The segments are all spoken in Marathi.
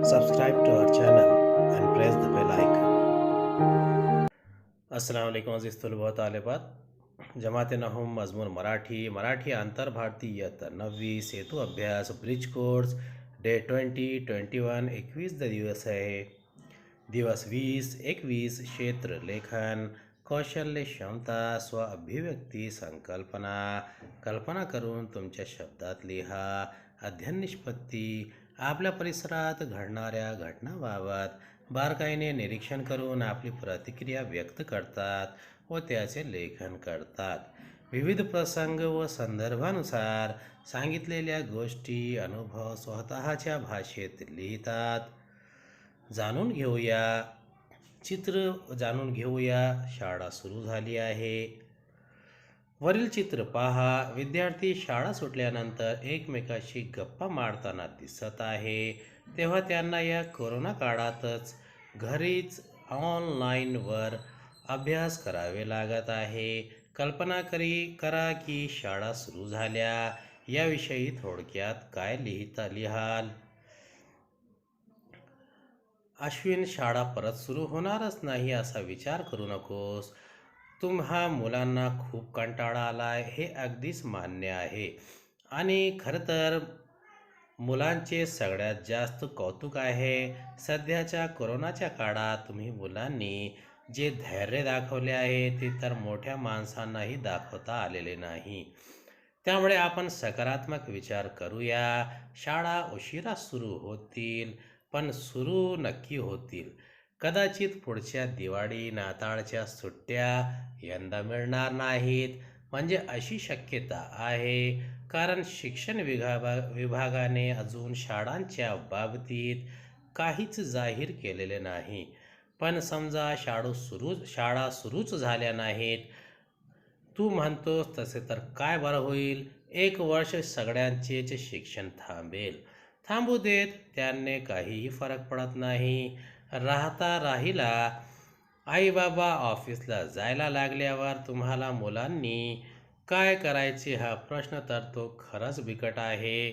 Subscribe to our channel and press the bell icon. अस्सलाम वालेकुम अज़ीज़ तलबा तालिबात जमात नहूम मजमून मराठी आंतरभारतीयत 9वी सेतु अभ्यास ब्रिज कोर्स डे 2021 21 दिवस आहे. दिवस 20-21 क्षेत्र लेखन कौशल्य क्षमता स्व अभिव्यक्ती संकल्पना कल्पना करून तुमच्या शब्दात लिहा. अध्ययन निष्पत्ती आपल्या परिसरात घडणाऱ्या घटनांबाबत बारकाईने निरीक्षण करून आपली प्रतिक्रिया व्यक्त करतात व त्याचे लेखन करतात. विविध प्रसंग व संदर्भानुसार सांगितलेल्या गोष्टी अनुभव स्वतःच्या भाषेत लिहितात. जाणून घेऊया शाळा सुरू झाली आहे. वरील चित्र पहा. विद्यार्थी शाळा सुटल्यानंतर एकमेकाशी गप्पा मारताना दिसत आहे. तेव्हा त्यांना या कोरोना काळातच घरीच ऑनलाईनवर अभ्यास करावे लागत आहे. कल्पना करा की शाळा सुरू झाल्या. याविषयी थोडक्यात काय लिहाल? अश्विन, शाळा परत सुरू होणारच नाही असा विचार करू नकोस. तुम्हा मुलांना खूप कंटाळा आलाय हे अगदीच मान्य आहे आणि खरं तर मुलांचे सगळ्यात जास्त कौतुक आहे. सध्याच्या कोरोनाच्या काळात तुम्ही मुलांनी जे धैर्य दाखवले आहे ते तर मोठ्या माणसांनाही दाखवता आलेले नाही. त्यामुळे आपण सकारात्मक विचार करूया. शाळा उशिरा सुरू होतील पण सुरू नक्की होतील. कदाचित पुढच्या दिवाळी नाताळच्या सुट्ट्या यंदा मिळणार नाहीत. म्हणजे अशी शक्यता आहे, कारण शिक्षण विभागाने अजून शाळांच्या बाबतीत काहीच जाहीर केलेले नाही. पण समजा शाळा सुरूच झाल्या नाहीत. तू म्हणतोस तसे तर काय बरं होईल? 1 वर्ष सगळ्यांचेच शिक्षण थांबू देत, त्याने काहीही फरक पडत नाही. राहिला आई बाबा ऑफिसला जायला लागल्यावर तुम्हाला मुलांनी काय करायचे हा प्रश्न तर तो खरंच बिकट आहे.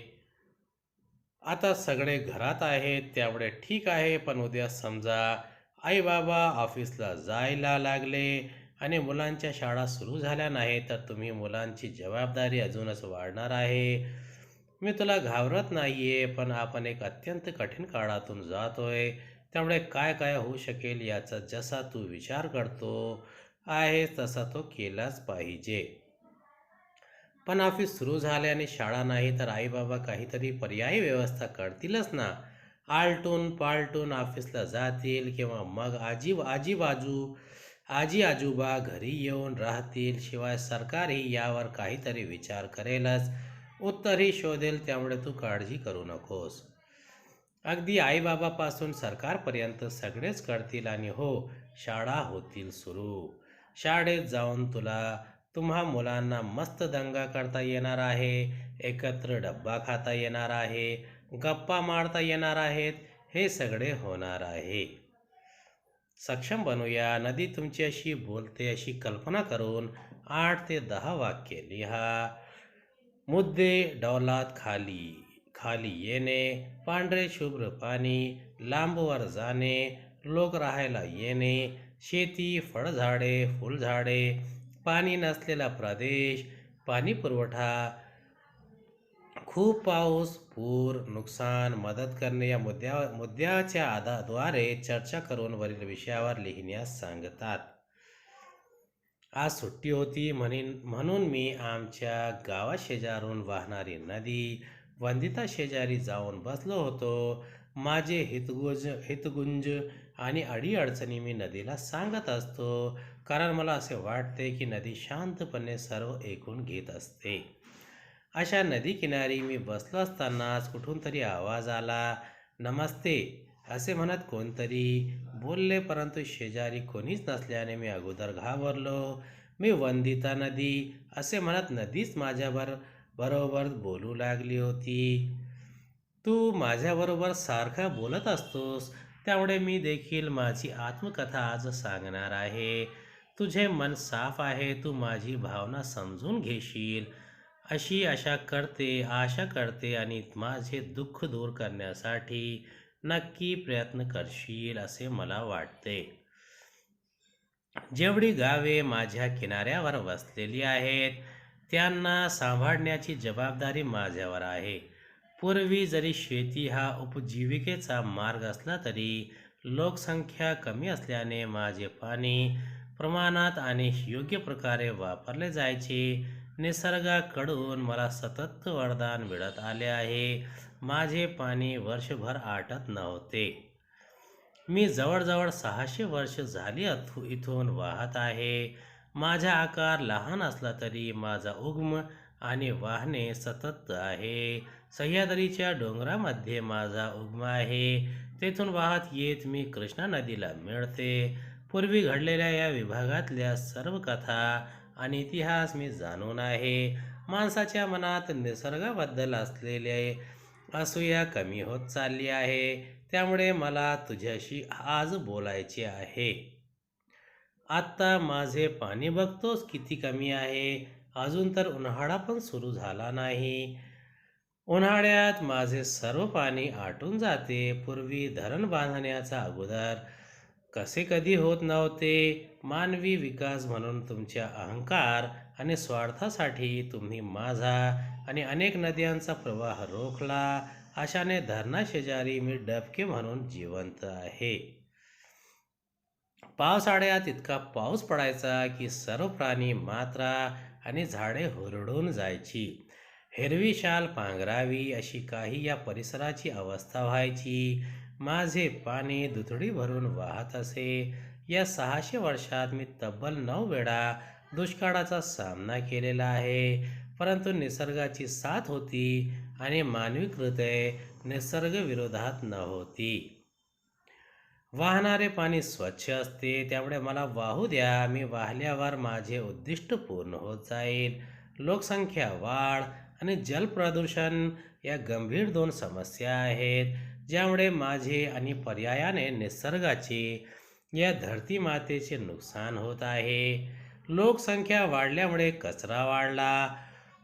आता सगळे घरात आहेत त्यामुळे ठीक आहे, पण उद्या समजा आई बाबा ऑफिसला जायला लागले आणि मुलांच्या शाळा सुरू झाल्या नाही तर तुम्ही मुलांची जबाबदारी अजूनच वाढणार आहे. मी तुला घाबरत नाहीये, पण आपण एक अत्यंत कठीण काळातून जातोय. त्यामुळे काय काय होऊ शकेल याचा जसा तू विचार करतो आहेस तसा तो केलाच पाहिजे. पण ऑफिस सुरू झाल्याने शाळा नाही तर आई बाबा काहीतरी पर्यायी व्यवस्था करतीलच ना. आलटून पालटून ऑफिसला जातील किंवा मग आजी आजोबा घरी येऊन राहतील. शिवाय सरकारही यावर काहीतरी विचार करेलच, उत्तरही शोधेल. त्यामुळे तू काळजी करू नकोस. अगदी आईबाबापासून सरकारपर्यंत सगळेच करतील आणि हो, शाळा होतील सुरू. शाळेत जाऊन तुम्हा मुलांना मस्त दंगा करता येणार आहे, एकत्र डब्बा खाता येणार आहे, गप्पा मारता येणार आहेत. हे सगळे होणार आहे. सक्षम बनूया. नदी तुमच्याशी बोलते अशी कल्पना करून 8 ते 10 वाक्ये लिहा. मुद्दे: डौलात खाली येणे, पांढरे शुभ्र पाणी, लांबवर जाणे, लोक राहायला येणे, शेती, फळझाडे, फुलझाडे, पाणी नसलेला प्रदेश, पाणी पुरवठा, खूप पाऊस, पूर, नुकसान, मदत करणे या मुद्द्याच्या आधाराद्वारे चर्चा करून वरील विषयावर लिहिण्यास सांगतात. आज सुट्टी होती म्हणून मी आमच्या गावाशेजारून वाहणारी नदी वंदिता शेजारी जाऊन बसलो होतो. माझे हितगुंज आणि अडीअडचणी मी नदीला सांगत असतो, कारण मला असे वाटते की नदी शांतपणे सर्व ऐकून घेत असते. अशा नदीकिनारी मी बसलो असतानाच कुठून तरी आवाज आला. नमस्ते असे म्हणत कोणतरी बोलले, परंतु शेजारी कोणीच नसल्याने मी अगोदर घाबरलो. मी वंदिता नदी असे म्हणत नदीच बरोबर बोलू लागली होती. तू माझ्याबरोबर सारखा बोलत असतोस, त्यामुळे मी देखील माझी आत्मकथा आज सांगणार आहे. तुझे मन साफ आहे, तू माझी भावना समजून घेशील अशी आशा करते आणि माझे दुःख दूर करण्यासाठी नक्की प्रयत्न करशील असे मला वाटते. जेवढी गावे माझ्या किनाऱ्यावर वसलेली आहेत, त्यांना सांभाळण्याची जबाबदारी माझ्यावर आहे. पूर्वी जरी शेती हा उपजीविकेचा मार्ग असला तरी लोकसंख्या कमी असल्याने माझे पाणी प्रमाणात आणि योग्य प्रकारे वापरले जायचे. निसर्गाकडून मला सतत वरदान मिळत आले आहे. माझे पाणी वर्षभर आटत नव्हते. मी जवळजवळ 600 वर्ष झाली इथून वाहत आहे. माझा आकार लहान असला तरी माझा उगम आणि वाहने सतत आहे. सह्याद्रीच्या डोंगरामध्ये माझा उगम आहे. तेथून वाहत येत मी कृष्णा नदीला मिळते. पूर्वी घडलेल्या या विभागातल्या सर्व कथा आणि इतिहास मी जाणून आहे. माणसाच्या मनात निसर्गाबद्दल असलेले असूया कमी होत चालली आहे. त्यामुळे मला तुझ्याशी आज बोलायचे आहे. आत्ता माझे पाणी बघतोस किती कमी आहे. अजून तर उन्हाळा पण सुरू झाला नाही. उन्हाळ्यात माझे सर्व पाणी आटून जाते. पूर्वी धरण बांधण्याचा अगोदर कसे कधी होत नव्हते. मानवी विकास म्हणून तुमच्या अहंकार आणि स्वार्थासाठी तुम्ही माझा आणि अनेक नद्यांचा प्रवाह रोखला. अशाने धरणाशेजारी मी डबके म्हणून जिवंत आहे. पावसाळ्यात इतका पाऊस पडायचा की सर्व प्राणी, मात्रा आणि झाडे हुरडून जायची. हिरवी शाल पांघरावी अशी काही या परिसराची अवस्था व्हायची. माझे पाणी दुथडी भरून वाहत असे. या 600 वर्षात मी तब्बल 9 वेळा दुष्काळाचा सामना केलेला आहे. परंतु निसर्गाची साथ होती आणि मानवी कृत्ये निसर्गविरोधात नव्हती. वाहणारे पाणी स्वच्छ असते, त्यामुळे मला वाहू द्या. मी वाहल्यावर माझे उद्दिष्ट पूर्ण होत जाईल. लोकसंख्या वाढ आणि जलप्रदूषण या गंभीर 2 समस्या आहेत, ज्यामुळे माझे आणि पर्यायाने निसर्गाचे, या धरती मातेचे नुकसान होत आहे. लोकसंख्या वाढल्यामुळे कचरा वाढला.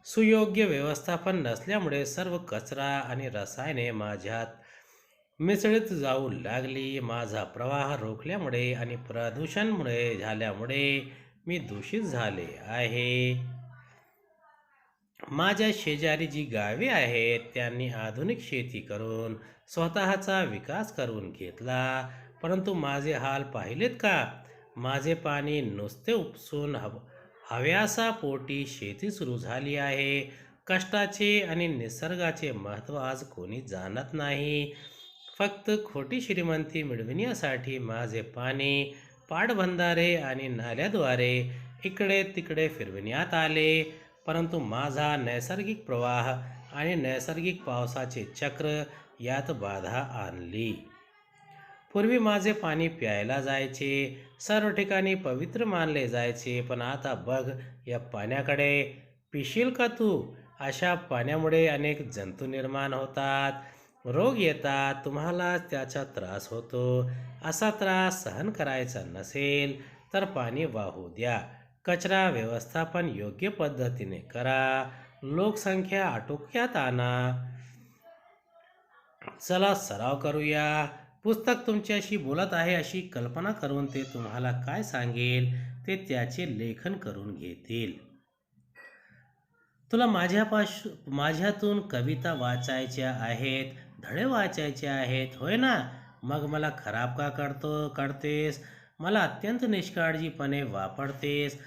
सुयोग्य व्यवस्थापन नसल्यामुळे सर्व कचरा आणि रसायने माझ्यात मिसळीत जाऊ लागली. माझा प्रवाह रोखल्यामुळे आणि प्रदूषणामुळे झाल्यामुळे मी दूषित झाले आहे. माझ्या शेजारी जी गावे आहेत त्यांनी आधुनिक शेती करून स्वतःचा विकास करून घेतला. परंतु माझे हाल पाहिलेत का? माझे पाणी नुसते उपसून हव्यासापोटी शेती सुरू झाली आहे. कष्टाचे आणि निसर्गाचे महत्त्व आज कोणी जाणत नाही. फक्त खोटी श्रीमंती मिळविण्यासाठी माझे पाणी पाटबंधारे आणि नाल्याद्वारे इकडे तिकडे फिरविण्यात आले. परंतु माझा नैसर्गिक प्रवाह आणि नैसर्गिक पावसाचे चक्र यात बाधा आणली. पूर्वी माझे पाणी प्यायला जायचे, सर्व ठिकाणी पवित्र मानले जायचे. पण आता बघ या पाण्याकडे. पिशील का तू? अशा पाण्यामुळे अनेक जंतू निर्माण होतात, रोग येतात. तुम्हाला त्याचा त्रास होतो. असा त्रास सहन करायचा नसेल तर पाणी वाहू द्या. कचरा व्यवस्थापन योग्य पद्धतीने करा. लोकसंख्या आटोक्यात आणा. चला सराव करूया. पुस्तक तुमच्याशी बोलत आहे अशी कल्पना करून ते तुम्हाला काय सांगेल ते त्याचे लेखन करून घेतील. तुला माझ्यातून कविता वाचायच्या आहेत, धडे वाचायचे आहेत, होय ना? मग मला खराब का करतेस? मला अत्यंत निष्काळजीपणे वापरतेस,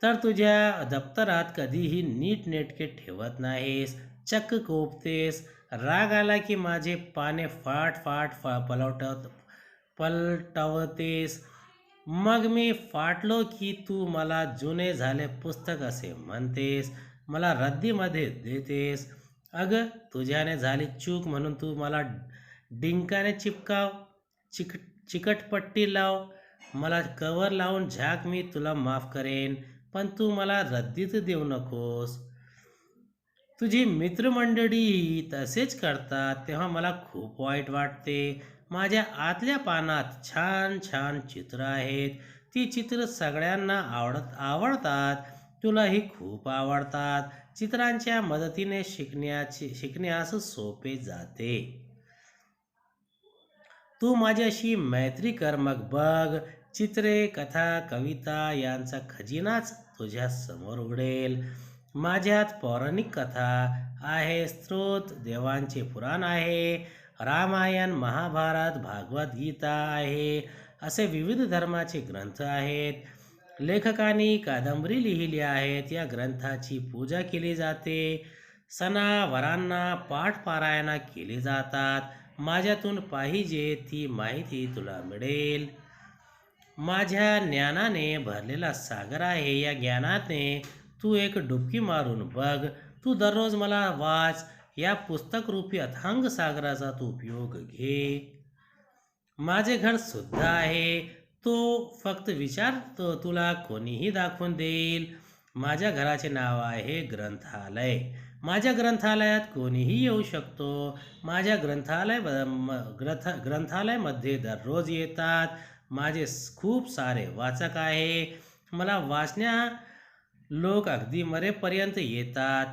तर तुझ्या दप्तरात कधीही नीटनेटके ठेवत नाहीस. चक्क कोपतेस. राग आला की माझे पाने फाट फाट पलटवतेस. मग मी फाटलो की तू मला जुने झाले पुस्तक असे म्हणतेस. मला रद्दीमध्ये देतेस. अगं तुझ्याने झाली चूक म्हणून तू मला डिंकाने चिपकाव, चिकटपट्टी लाव, मला कवर लावून झाक, मी तुला माफ करेन. पण तू मला रद्दीत देऊ नकोस. तुझी मित्रमंडळी तसेच करतात तेव्हा मला खूप वाईट वाटते. माझ्या आतल्या पानात छान छान चित्र आहेत. ती चित्र सगळ्यांना आवडतात. तुलाही खूप आवडतात. चित्रांच्या मदतीने शिकण्यास सोपे जाते. तू माझ्याशी मैत्री कर, मग बघ चित्रे, कथा, कविता यांचा खजिनाच तुझ्या समोर उघडेल. माझ्यात पौराणिक कथा आहे, स्त्रोत देवांचे पुराण आहे, रामायण, महाभारत, भागवत गीता आहे, असे विविध धर्माचे ग्रंथ आहेत. लेखकांनी कादंबरी लिहिली आहेत. या ग्रंथाची पूजा केली जाते. सणावारांना पाठ पारायणा केली जातात. माझ्यातून पाहिजे ती माहिती तुला मिळेल. माझ्या ज्ञानाने भरलेला सागर आहे. या ज्ञानाने तू एक डुबकी मारून बघ. तू दररोज मला वाच. या पुस्तकरूपी अथांग सागराचा तू उपयोग घे. माझे घर शुद्ध आहे. तो फक्त विचार, तुला कोणीही दाखवून देईल. माझ्या घराचे नाव आहे ग्रंथालय. माझ्या ग्रंथालयात कोणीही येऊ शकतो. माझ्या ग्रंथालयामध्ये दररोज येतात. माझे खूप सारे वाचक आहे. मला वाचण्या लोक अगदी मरेपर्यंत येतात.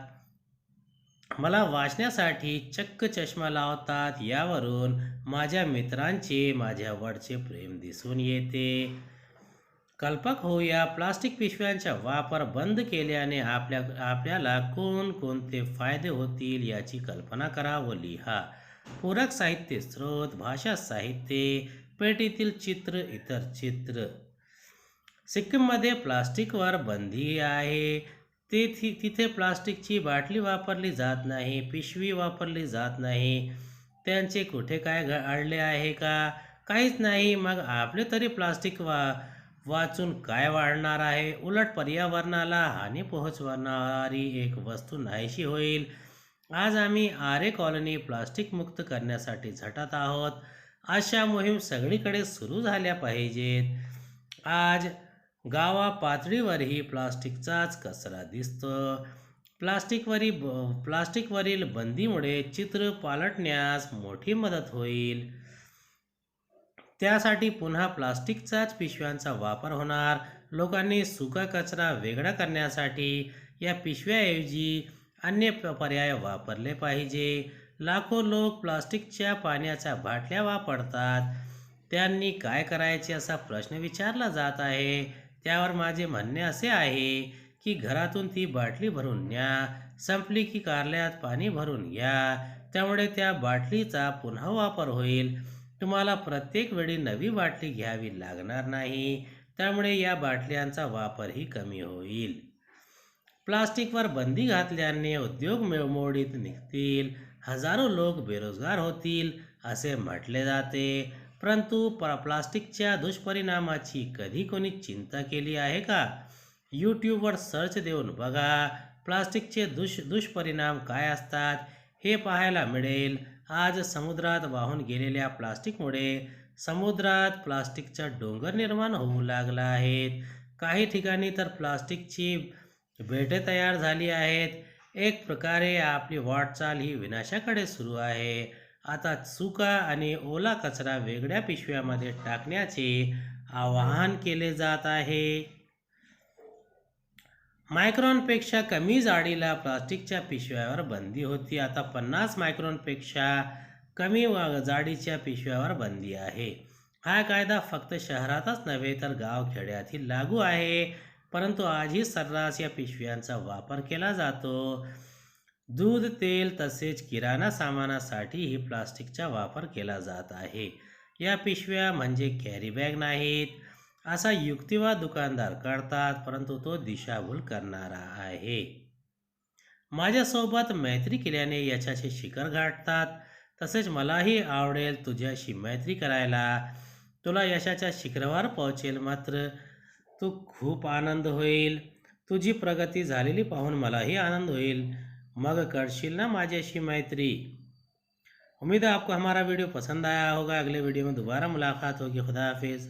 मला वाचण्यासाठी चक्क चष्मा लावतात. यावरून माझ्या मित्रांचे माझ्यावरचे प्रेम दिसून येते. कल्पक होऊया. प्लास्टिक पिशव्यांचा वापर बंद केल्याने आपल्याला कोणकोणते फायदे होतील याची कल्पना करा व लिहा. पूरक साहित्य स्रोत, भाषा साहित्य, पेटीतील चित्र, इतर चित्र. सिक्कीममध्ये प्लास्टिकवर बंदी आहे. तिथे प्लास्टिकची बाटली वापरली जात नाही, पिशवी वापरली जात नाही. त्यांचे कुठे काय अडले आहे का? काहीच नाही. मग आपले तरी प्लास्टिक वाचून काय वाढणार आहे? उलट पर्यावरणाला हानी पोहोचवणारी एक वस्तू नाहीशी होईल. आज आम्ही आरे कॉलनी प्लास्टिक मुक्त करण्यासाठी झटत आहोत. अशा मोहीम सगळीकडे सुरू झाल्या पाहिजेत. आज गावा पातळीवरही प्लास्टिकचाच कचरा दिसतो. प्लास्टिकवरील बंदीमुळे चित्र पालटण्यास मोठी मदत होईल. त्यासाठी पुन्हा प्लास्टिकचाच पिशव्यांचा वापर होणार. लोकांनी सुका कचरा वेगळा करण्यासाठी या पिशव्याऐवजी अन्य पर्याय वापरले पाहिजे. लाखो लोक प्लास्टिकच्या पाण्याच्या बाटल्या वापरतात. त्यांनी काय करायचे असा प्रश्न विचारला जात आहे. त्यावर माझे म्हणणे असे आहे की घरातून ती बाटली भरून न्या. संपली की कारल्यात पाणी भरून या. त्यामुळे त्या बाटलीचा पुन्हा वापर होईल. तुम्हाला प्रत्येक वेळी नवी बाटली घ्यावी लागणार नाही. त्यामुळे या बाटल्यांचा वापरही कमी होईल. प्लास्टिकवर बंदी घातल्याने उद्योग मोडीत निघतील. हजारो लोक बेरोजगार होतील असे म्हटले जाते. परंतु प्लास्टिकच्या दुष्परिणामाची कधी कोणी चिंता केली आहे का? यूट्यूबवर सर्च देऊन बघा. प्लास्टिकचे दुष्परिणाम काय असतात हे पाहायला मिळेल. आज समुद्रात वाहून गेलेल्या प्लास्टिकमुळे समुद्रात प्लास्टिकचा डोंगर निर्माण होऊ लागला आहेत. काही ठिकाणी तर प्लास्टिकची बेटे तयार झाली आहेत. एक प्रकारे आपली वाटचाल ही विनाशाकडे सुरू आहे. आता सुका आणि ओला कचरा वेगळ्या पिशव्यामध्ये टाकण्याचे आवाहन केले जात आहे. मायक्रॉनपेक्षा कमी जाडीला प्लास्टिकच्या पिशव्यावर बंदी होती. आता 50 मायक्रॉनपेक्षा कमी जाडीच्या पिशव्यावर बंदी आहे. हा कायदा फक्त शहरातच नव्हे तर गावखेड्यातही लागू आहे. परंतु आजही सर्रास या पिशव्यांचा वापर केला जातो. दूध, तेल तसेच किराणा सामानासाठीही प्लास्टिकचा वापर केला जात आहे. या पिशव्या म्हणजे कॅरी बॅग नाहीत असा युक्तिवाद दुकानदार करतात, परंतु तो दिशाभूल करणारा आहे. माझ्यासोबत मैत्री केल्याने यशाचे शिखर गाठतात. तसेच मलाही आवडेल तुझ्याशी मैत्री करायला. तुला यशाच्या शिखरावर पोहोचेल, मात्र तू खूप आनंद होईल. तुझी प्रगती झालेली पाहून मलाही आनंद होईल. मग करशील ना माझ्याशी मैत्री? उम्मीद है आपको हमारा वीडियो पसंद आया होगा. अगले वीडियो में दोबारा मुलाकात होगी. खुदा हाफिज़.